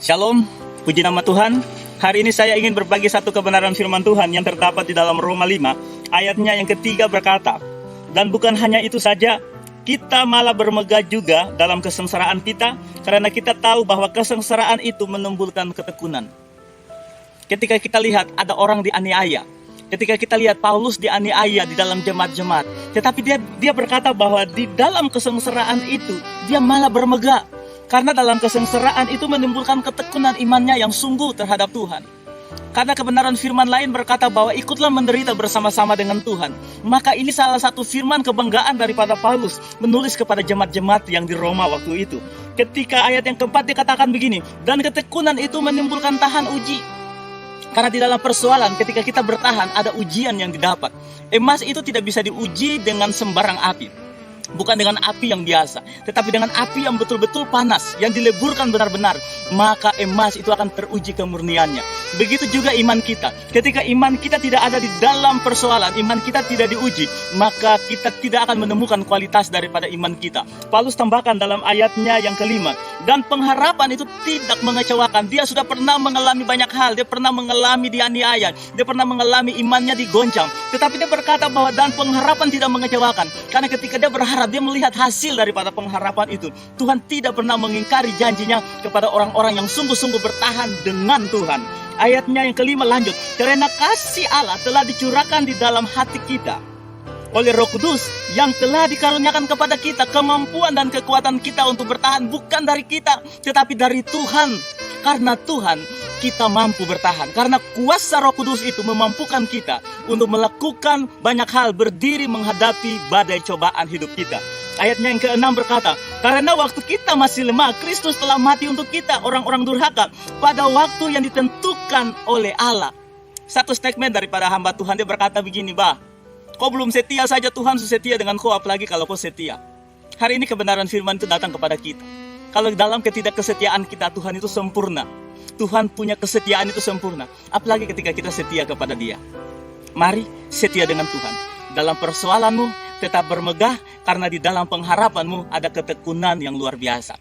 Shalom, puji nama Tuhan. Hari ini saya ingin berbagi satu kebenaran firman Tuhan yang terdapat di dalam Roma 5, ayatnya yang ketiga berkata, dan bukan hanya itu saja, kita malah bermegah juga dalam kesengsaraan kita, karena kita tahu bahwa kesengsaraan itu menimbulkan ketekunan. Ketika kita lihat ada orang dianiaya, ketika kita lihat Paulus dianiaya di dalam jemaat-jemaat, tetapi dia berkata bahwa di dalam kesengsaraan itu dia malah bermegah. Karena dalam kesengsaraan itu menimbulkan ketekunan imannya yang sungguh terhadap Tuhan. Karena kebenaran firman lain berkata bahwa ikutlah menderita bersama-sama dengan Tuhan. Maka ini salah satu firman kebanggaan daripada Paulus menulis kepada jemaat-jemaat yang di Roma waktu itu. Ketika ayat yang keempat dikatakan begini, dan ketekunan itu menimbulkan tahan uji. Karena di dalam persoalan ketika kita bertahan ada ujian yang didapat. Emas itu tidak bisa diuji dengan sembarang api. Bukan dengan api yang biasa, tetapi dengan api yang betul-betul panas, yang dileburkan benar-benar, maka emas itu akan teruji kemurniannya. Begitu juga iman kita. Ketika iman kita tidak ada di dalam persoalan, iman kita tidak diuji, maka kita tidak akan menemukan kualitas daripada iman kita. Paulus tambahkan dalam ayatnya yang kelima, dan pengharapan itu tidak mengecewakan. Dia sudah pernah mengalami banyak hal, dia pernah mengalami dianiaya, dia pernah mengalami imannya digoncang. Tetapi dia berkata bahwa dan pengharapan tidak mengecewakan. Karena ketika dia berharap, dia melihat hasil daripada pengharapan itu. Tuhan tidak pernah mengingkari janjinya kepada orang-orang yang sungguh-sungguh bertahan dengan Tuhan. Ayatnya yang kelima lanjut, karena kasih Allah telah dicurahkan di dalam hati kita oleh Roh Kudus yang telah dikaruniakan kepada kita. Kemampuan dan kekuatan kita untuk bertahan bukan dari kita, tetapi dari Tuhan. Karena Tuhan kita mampu bertahan. Karena kuasa Roh Kudus itu memampukan kita untuk melakukan banyak hal, berdiri menghadapi badai cobaan hidup kita. Ayatnya yang ke-6 berkata, karena waktu kita masih lemah, Kristus telah mati untuk kita, orang-orang durhaka, pada waktu yang ditentukan oleh Allah. Satu statement daripada hamba Tuhan, dia berkata begini, kau belum setia saja, Tuhan sudah setia dengan kau, apalagi kalau kau setia. Hari ini kebenaran firman itu datang kepada kita. Kalau dalam ketidakkesetiaan kita, Tuhan itu sempurna. Tuhan punya kesetiaan itu sempurna. Apalagi ketika kita setia kepada Dia. Mari setia dengan Tuhan. Dalam persoalanmu tetap bermegah, karena di dalam pengharapanmu ada ketekunan yang luar biasa.